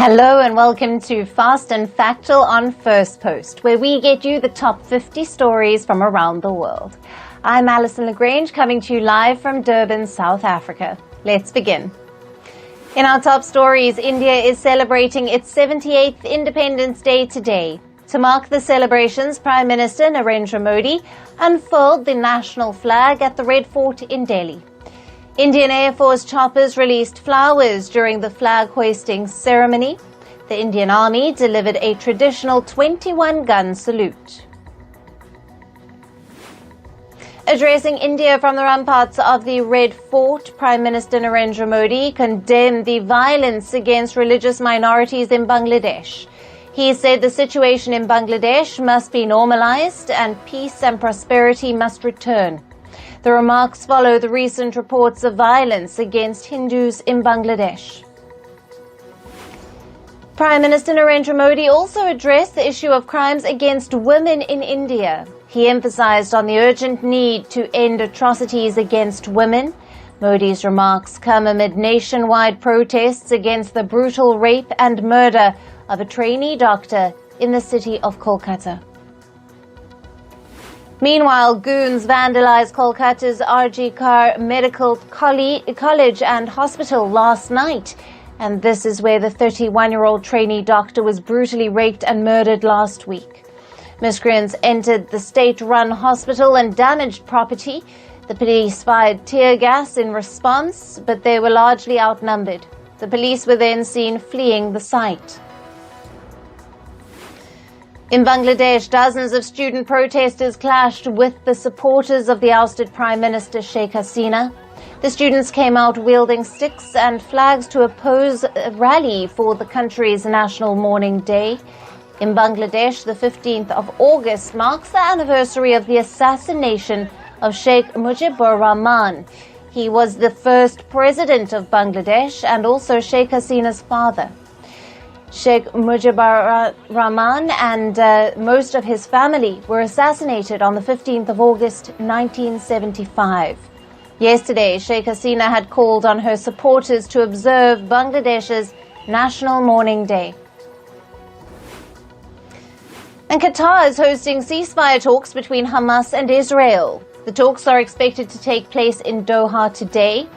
Hello and welcome to Fast and Factual on Firstpost, where we get you the top 50 stories from around the world. I'm Alison Lagrange, coming to you live from Durban, South Africa. Let's begin. In our top stories, India is celebrating its 78th Independence Day today. To mark the celebrations, Prime Minister Narendra Modi unfurled the national flag at the Red Fort in Delhi. Indian Air Force choppers released flowers during the flag hoisting ceremony. The Indian Army delivered a traditional 21-gun salute. Addressing India from the ramparts of the Red Fort, Prime Minister Narendra Modi condemned the violence against religious minorities in Bangladesh. He said the situation in Bangladesh must be normalized and peace and prosperity must return. The remarks follow the recent reports of violence against Hindus in Bangladesh. Prime Minister Narendra Modi also addressed the issue of crimes against women in India. He emphasized on the urgent need to end atrocities against women. Modi's remarks come amid nationwide protests against the brutal rape and murder of a trainee doctor in the city of Kolkata. Meanwhile, Goons vandalized Kolkata's RG Kar Medical College and Hospital last night. And this is where the 31-year-old trainee doctor was brutally raped and murdered last week. Miscreants entered the state-run hospital and damaged property. The police fired tear gas in response, but they were largely outnumbered. The police were then seen fleeing the site. In Bangladesh, dozens of student protesters clashed with the supporters of the ousted Prime Minister Sheikh Hasina. The students came out wielding sticks and flags to oppose a rally for the country's National Mourning Day. In Bangladesh, the 15th of August marks the anniversary of the assassination of Sheikh Mujibur Rahman. He was the first president of Bangladesh and also Sheikh Hasina's father. Sheikh Mujibur Rahman and most of his family were assassinated on the 15th of August 1975. Yesterday, Sheikh Hasina had called on her supporters to observe Bangladesh's National Mourning Day. And Qatar is hosting ceasefire talks between Hamas and Israel. The talks are expected to take place in Doha today.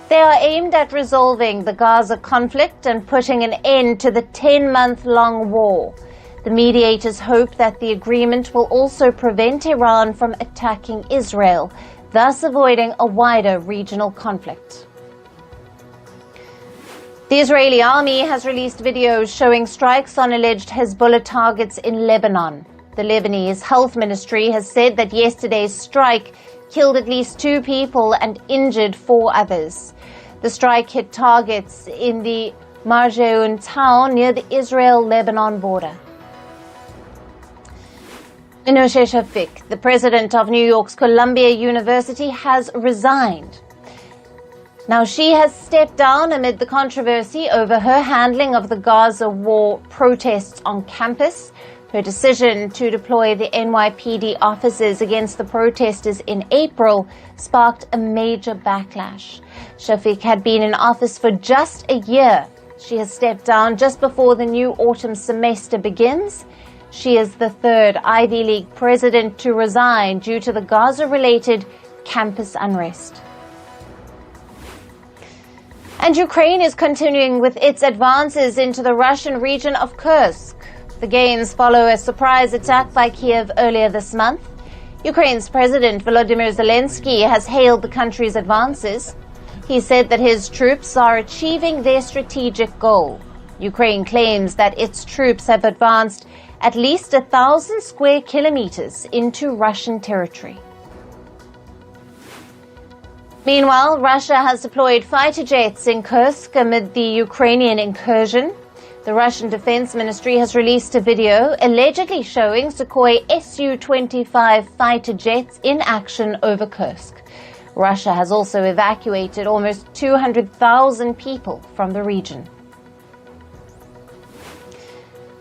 They are aimed at resolving the Gaza conflict and putting an end to the 10-month-long war. The mediators hope that the agreement will also prevent Iran from attacking Israel, thus avoiding a wider regional conflict. The Israeli army has released videos showing strikes on alleged Hezbollah targets in Lebanon. The Lebanese Health Ministry has said that yesterday's strike killed at least 2 people and injured 4 others. The strike hit targets in the Marjeoun town near the Israel-Lebanon border. Minoche Shafik, the president of New York's Columbia University, has resigned. Now, she has stepped down amid the controversy over her handling of the Gaza war protests on campus. Her decision to deploy the NYPD officers against the protesters in April sparked a major backlash. Shafik had been in office for just a year. She has stepped down just before the new autumn semester begins. She is the 3rd Ivy League president to resign due to the Gaza-related campus unrest. And Ukraine is continuing with its advances into the Russian region of Kursk. The gains follow a surprise attack by Kiev earlier this month. Ukraine's President Volodymyr Zelensky has hailed the country's advances. He said that his troops are achieving their strategic goal. Ukraine claims that its troops have advanced at least 1,000 square kilometers into Russian territory. Meanwhile, Russia has deployed fighter jets in Kursk amid the Ukrainian incursion. The Russian Defense Ministry has released a video allegedly showing Sukhoi Su-25 fighter jets in action over Kursk. Russia has also evacuated almost 200,000 people from the region.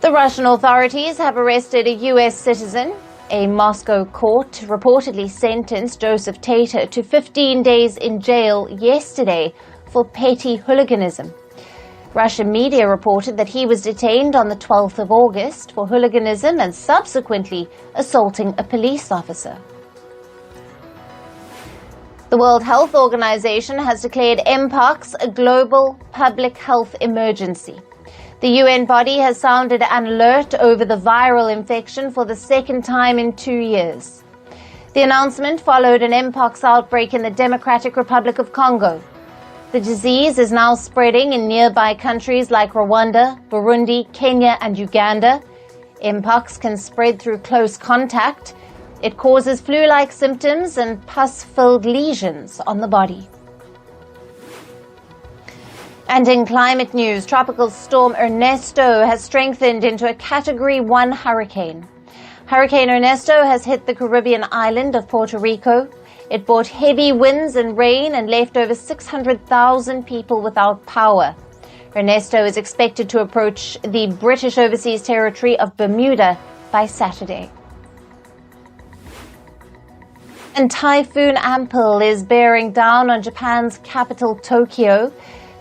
The Russian authorities have arrested a U.S. citizen. A Moscow court reportedly sentenced Joseph Tater to 15 days in jail yesterday for petty hooliganism. Russian media reported that he was detained on the 12th of August for hooliganism and subsequently assaulting a police officer. The World Health Organization has declared Mpox a global public health emergency. The UN body has sounded an alert over the viral infection for the second time in 2 years. The announcement followed an Mpox outbreak in the Democratic Republic of Congo. The disease is now spreading in nearby countries like Rwanda, Burundi, Kenya, and Uganda. Mpox can spread through close contact. It causes flu-like symptoms and pus-filled lesions on the body. And in climate news, tropical storm Ernesto has strengthened into a Category 1 hurricane. Hurricane Ernesto has hit the Caribbean island of Puerto Rico. It brought heavy winds and rain and left over 600,000 people without power. Ernesto is expected to approach the British Overseas Territory of Bermuda by Saturday. And Typhoon Ampel is bearing down on Japan's capital, Tokyo.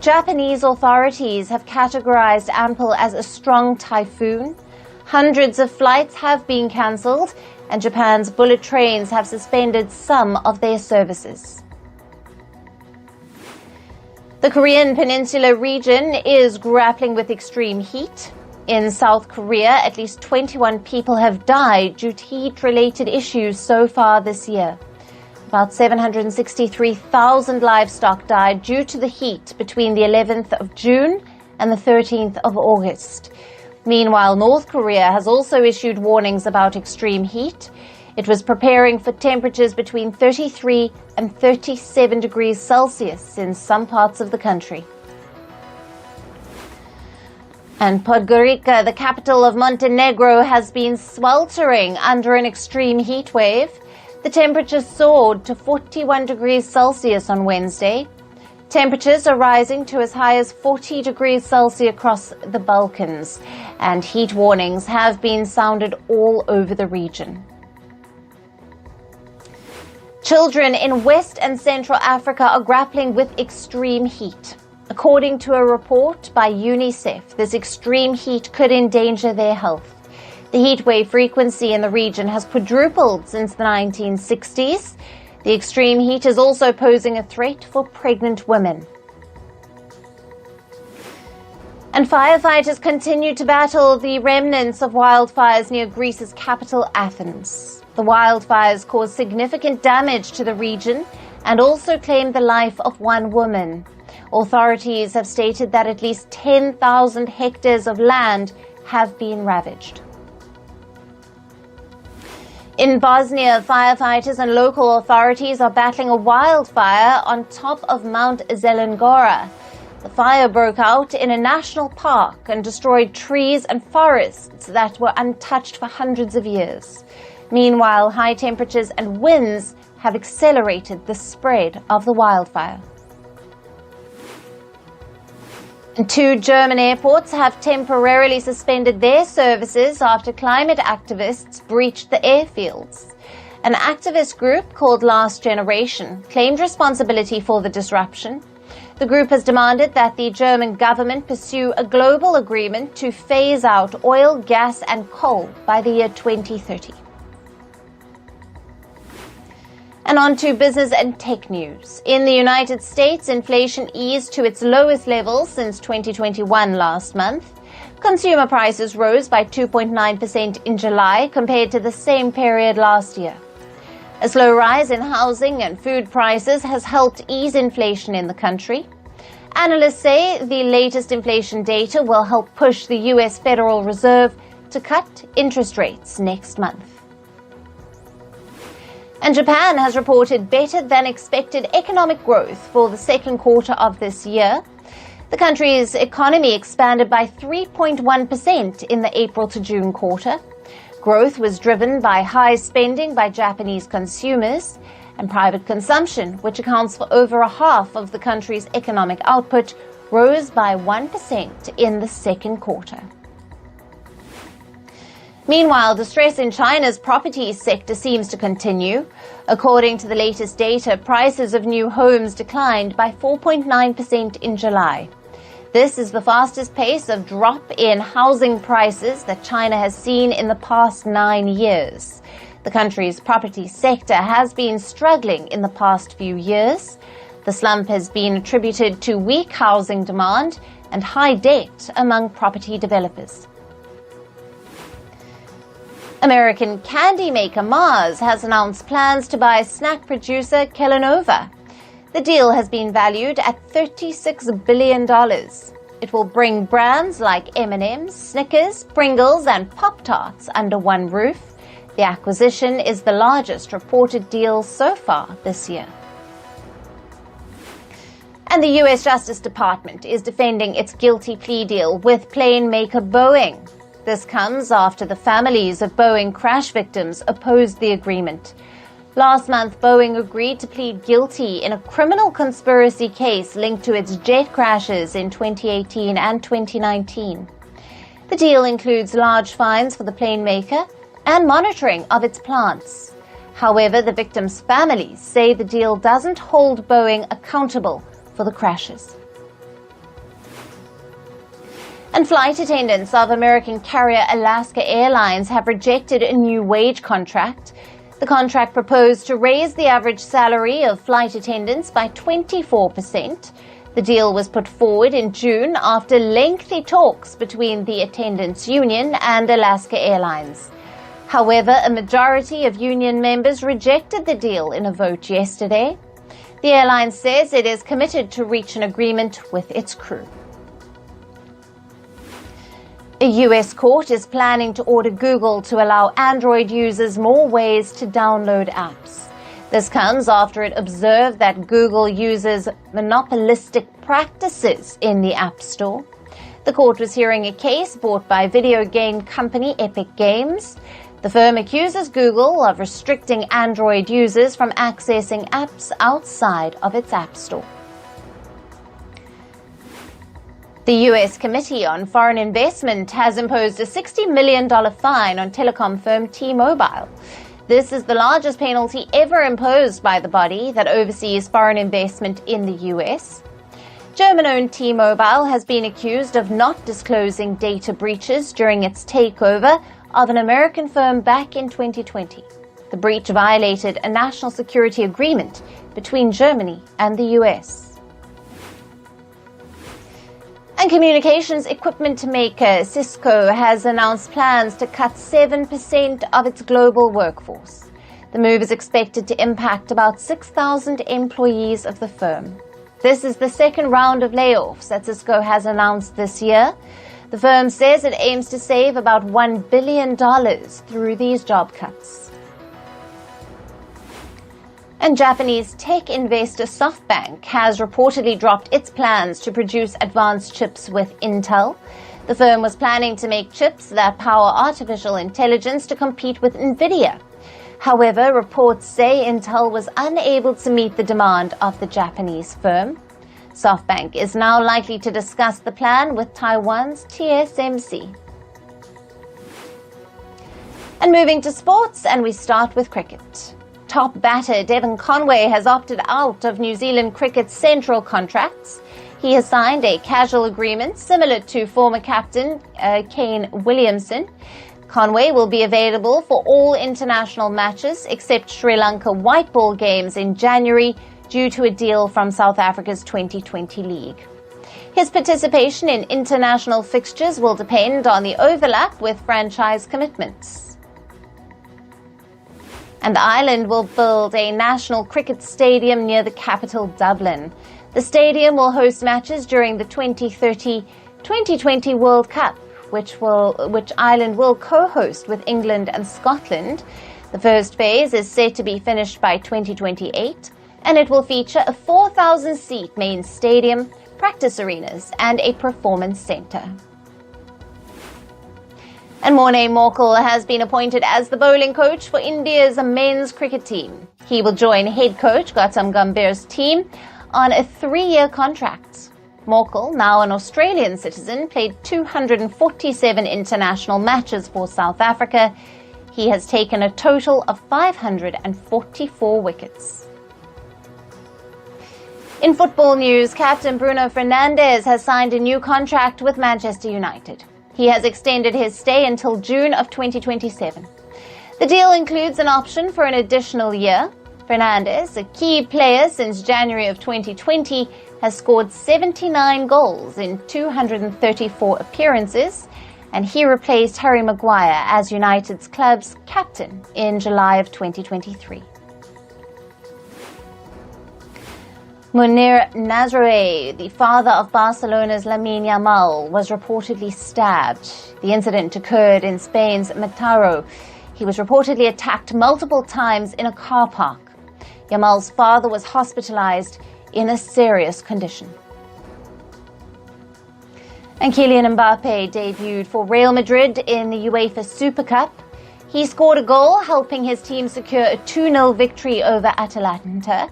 Japanese authorities have categorized Ampel as a strong typhoon. Hundreds of flights have been cancelled, and Japan's bullet trains have suspended some of their services. The Korean Peninsula region is grappling with extreme heat. In South Korea, at least 21 people have died due to heat-related issues so far this year. About 763,000 livestock died due to the heat between the 11th of June and the 13th of August. Meanwhile, North Korea has also issued warnings about extreme heat. It was preparing for temperatures between 33 and 37 degrees Celsius in some parts of the country. And Podgorica, the capital of Montenegro, has been sweltering under an extreme heat wave. The temperature soared to 41 degrees Celsius on Wednesday. Temperatures are rising to as high as 40 degrees Celsius across the Balkans, and heat warnings have been sounded all over the region. Children in West and Central Africa are grappling with extreme heat. According to a report by UNICEF, this extreme heat could endanger their health. The heatwave frequency in the region has quadrupled since the 1960s. The extreme heat is also posing a threat for pregnant women. And firefighters continue to battle the remnants of wildfires near Greece's capital, Athens. The wildfires caused significant damage to the region and also claimed the life of one woman. Authorities have stated that at least 10,000 hectares of land have been ravaged. In Bosnia, firefighters and local authorities are battling a wildfire on top of Mount Zelengora. The fire broke out in a national park and destroyed trees and forests that were untouched for hundreds of years. Meanwhile, high temperatures and winds have accelerated the spread of the wildfire. And 2 German airports have temporarily suspended their services after climate activists breached the airfields. An activist group called Last Generation claimed responsibility for the disruption. The group has demanded that the German government pursue a global agreement to phase out oil, gas and coal by the year 2030. And on to business and tech news. In the United States, inflation eased to its lowest level since 2021 last month. Consumer prices rose by 2.9% in July compared to the same period last year. A slow rise in housing and food prices has helped ease inflation in the country. Analysts say the latest inflation data will help push the U.S. Federal Reserve to cut interest rates next month. And Japan has reported better than expected economic growth for the second quarter of this year. The country's economy expanded by 3.1% in the April to June quarter. Growth was driven by high spending by Japanese consumers, and private consumption, which accounts for over a half of the country's economic output, rose by 1% in the second quarter. Meanwhile, distress in China's property sector seems to continue. According to the latest data, prices of new homes declined by 4.9% in July. This is the fastest pace of drop in housing prices that China has seen in the past 9 years. The country's property sector has been struggling in the past few years. The slump has been attributed to weak housing demand and high debt among property developers. American candy maker Mars has announced plans to buy snack producer Kellanova. The deal has been valued at $36 billion. It will bring brands like M&M's, Snickers, Pringles and Pop-Tarts under one roof. The acquisition is the largest reported deal so far this year. And the U.S. Justice Department is defending its guilty plea deal with plane maker Boeing. This comes after the families of Boeing crash victims opposed the agreement. Last month, Boeing agreed to plead guilty in a criminal conspiracy case linked to its jet crashes in 2018 and 2019. The deal includes large fines for the plane maker and monitoring of its plants. However, the victims' families say the deal doesn't hold Boeing accountable for the crashes. And flight attendants of American carrier Alaska Airlines have rejected a new wage contract. The contract proposed to raise the average salary of flight attendants by 24%. The deal was put forward in June after lengthy talks between the attendants' union and Alaska Airlines. However, a majority of union members rejected the deal in a vote yesterday. The airline says it is committed to reach an agreement with its crew. A U.S. court is planning to order Google to allow Android users more ways to download apps. This comes after it observed that Google uses monopolistic practices in the App Store. The court was hearing a case brought by video game company Epic Games. The firm accuses Google of restricting Android users from accessing apps outside of its App Store. The U.S. Committee on Foreign Investment has imposed a $60 million fine on telecom firm T-Mobile. This is the largest penalty ever imposed by the body that oversees foreign investment in the U.S. German-owned T-Mobile has been accused of not disclosing data breaches during its takeover of an American firm back in 2020. The breach violated a national security agreement between Germany and the U.S. And communications equipment maker Cisco has announced plans to cut 7% of its global workforce. The move is expected to impact about 6,000 employees of the firm. This is the second round of layoffs that Cisco has announced this year. The firm says it aims to save about $1 billion through these job cuts. And Japanese tech investor SoftBank has reportedly dropped its plans to produce advanced chips with Intel. The firm was planning to make chips that power artificial intelligence to compete with NVIDIA. However, reports say Intel was unable to meet the demand of the Japanese firm. SoftBank is now likely to discuss the plan with Taiwan's TSMC. And moving to sports, and we start with cricket. Top batter Devon Conway has opted out of New Zealand cricket's central contracts. He has signed a casual agreement similar to former captain Kane Williamson. Conway will be available for all international matches except Sri Lanka white ball games in January due to a deal from South Africa's 2020 league. His participation in international fixtures will depend on the overlap with franchise commitments. And Ireland will build a national cricket stadium near the capital, Dublin. The stadium will host matches during the 2020 World Cup, which Ireland will co-host with England and Scotland. The first phase is set to be finished by 2028, and it will feature a 4,000-seat main stadium, practice arenas, and a performance centre. And Morne Morkel has been appointed as the bowling coach for India's men's cricket team. He will join head coach Gautam Gambhir's team on a 3-year contract. Morkel, now an Australian citizen, played 247 international matches for South Africa. He has taken a total of 544 wickets. In football news, captain Bruno Fernandes has signed a new contract with Manchester United. He has extended his stay until June of 2027. The deal includes an option for an additional year. Fernandes, a key player since January of 2020, has scored 79 goals in 234 appearances, and he replaced Harry Maguire as United's club's captain in July of 2023. Munir Nazraoui, the father of Barcelona's Lamine Yamal, was reportedly stabbed. The incident occurred in Spain's Mataró. He was reportedly attacked multiple times in a car park. Yamal's father was hospitalized in a serious condition. And Kylian Mbappe debuted for Real Madrid in the UEFA Super Cup. He scored a goal, helping his team secure a 2-0 victory over Atalanta.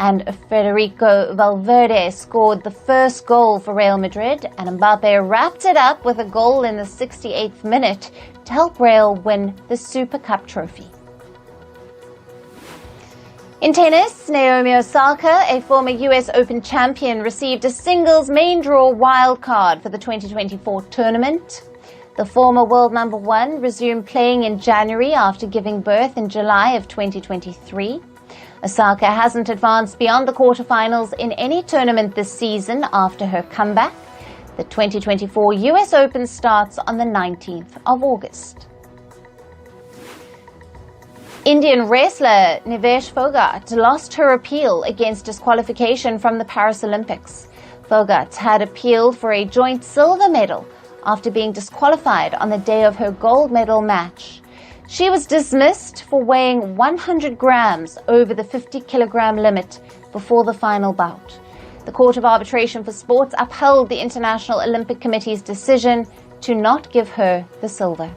And Federico Valverde scored the first goal for Real Madrid, and Mbappe wrapped it up with a goal in the 68th minute to help Real win the Super Cup trophy. In tennis, Naomi Osaka, a former US Open champion, received a singles main draw wild card for the 2024 tournament. The former world number one resumed playing in January after giving birth in July of 2023. Osaka hasn't advanced beyond the quarterfinals in any tournament this season after her comeback. The 2024 US Open starts on the 19th of August. Indian wrestler Nivesh Phogat lost her appeal against disqualification from the Paris Olympics. Phogat had appealed for a joint silver medal after being disqualified on the day of her gold medal match. She was dismissed for weighing 100 grams over the 50-kilogram limit before the final bout. The Court of Arbitration for Sports upheld the International Olympic Committee's decision to not give her the silver.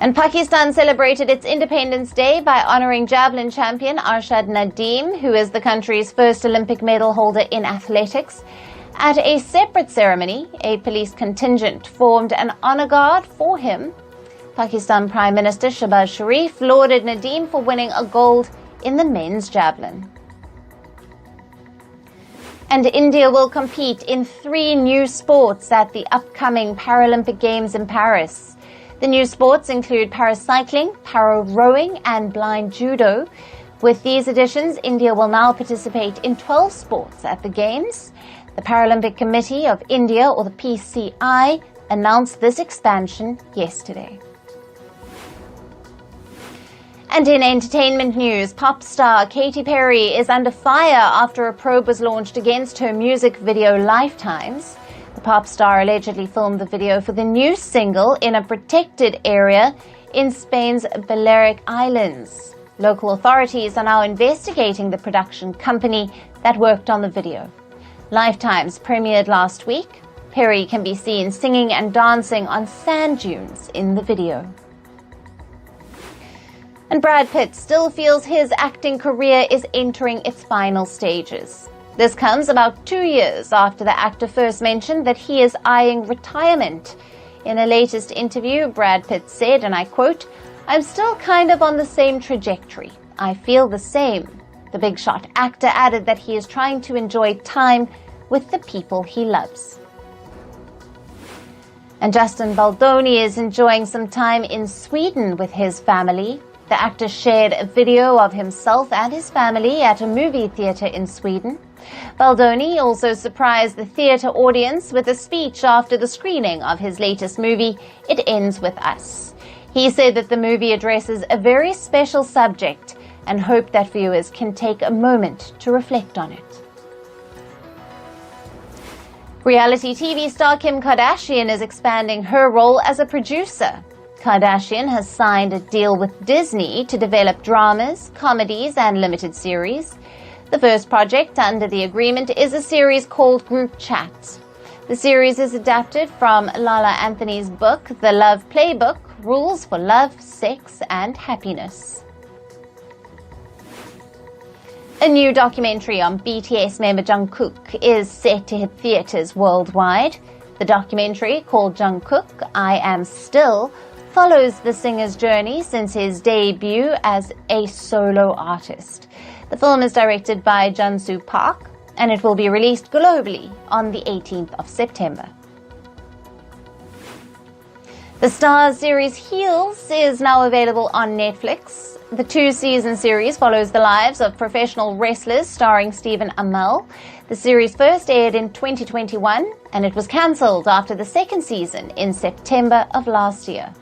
And Pakistan celebrated its Independence Day by honoring javelin champion Arshad Nadeem, who is the country's first Olympic medal holder in athletics. At a separate ceremony, a police contingent formed an honor guard for him. Pakistan Prime Minister Shehbaz Sharif lauded Nadeem for winning a gold in the men's javelin. And India will compete in 3 new sports at the upcoming Paralympic Games in Paris. The new sports include paracycling, para-rowing, and blind judo. With these additions, India will now participate in 12 sports at the Games. The Paralympic Committee of India, or the PCI, announced this expansion yesterday. And in entertainment news, pop star Katy Perry is under fire after a probe was launched against her music video Lifetimes. The pop star allegedly filmed the video for the new single in a protected area in Spain's Balearic Islands. Local authorities are now investigating the production company that worked on the video. Lifetimes premiered last week. Perry can be seen singing and dancing on sand dunes in the video. And Brad Pitt still feels his acting career is entering its final stages. This comes about 2 years after the actor first mentioned that he is eyeing retirement. In a latest interview, Brad Pitt said, and I quote, "I'm still kind of on the same trajectory. I feel the same." The big shot actor added that he is trying to enjoy time with the people he loves. And Justin Baldoni is enjoying some time in Sweden with his family. The actor shared a video of himself and his family at a movie theater in Sweden. Baldoni also surprised the theater audience with a speech after the screening of his latest movie, It Ends With Us. He said that the movie addresses a very special subject and hoped that viewers can take a moment to reflect on it. Reality TV star Kim Kardashian is expanding her role as a producer. Kardashian has signed a deal with Disney to develop dramas, comedies, and limited series. The first project under the agreement is a series called Group Chat. The series is adapted from Lala Anthony's book, The Love Playbook: Rules for Love, Sex, and Happiness. A new documentary on BTS member Jungkook is set to hit theaters worldwide. The documentary, called Jungkook, I Am Still, follows the singer's journey since his debut as a solo artist. The film is directed by Junsu Park, and it will be released globally on the 18th of September. The Starz series Heels is now available on Netflix. The 2-season series follows the lives of professional wrestlers starring Stephen Amell. The series first aired in 2021, and it was cancelled after the second season in September of last year.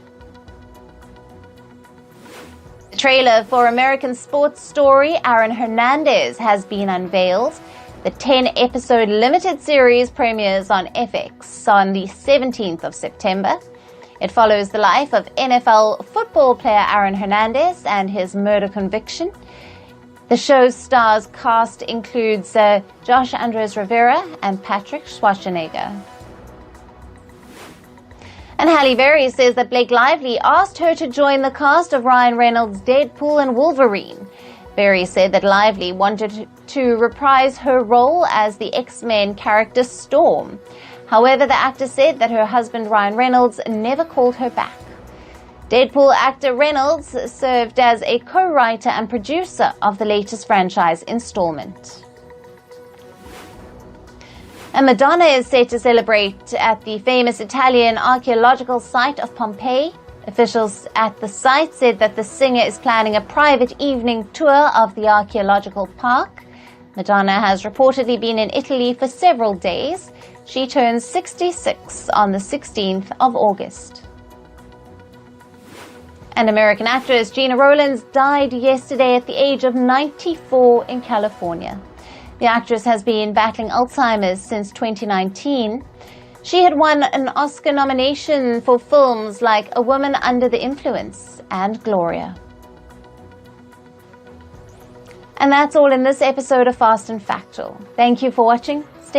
The trailer for American sports story Aaron Hernandez has been unveiled. The 10-episode limited series premieres on FX on the 17th of September. It follows the life of NFL football player Aaron Hernandez and his murder conviction. The show's stars cast includes Josh Andres Rivera and Patrick Schwarzenegger. And Halle Berry says that Blake Lively asked her to join the cast of Ryan Reynolds' Deadpool and Wolverine. Berry said that Lively wanted to reprise her role as the X-Men character Storm. However, the actor said that her husband Ryan Reynolds never called her back. Deadpool actor Reynolds served as a co-writer and producer of the latest franchise installment. And Madonna is set to celebrate at the famous Italian archaeological site of Pompeii. Officials at the site said that the singer is planning a private evening tour of the archaeological park. Madonna has reportedly been in Italy for several days. She turns 66 on the 16th of August. And American actress Gina Rowlands died yesterday at the age of 94 in California. The actress has been battling Alzheimer's since 2019. She had won an Oscar nomination for films like A Woman Under the Influence and Gloria. And that's all in this episode of Fast and Factual. Thank you for watching.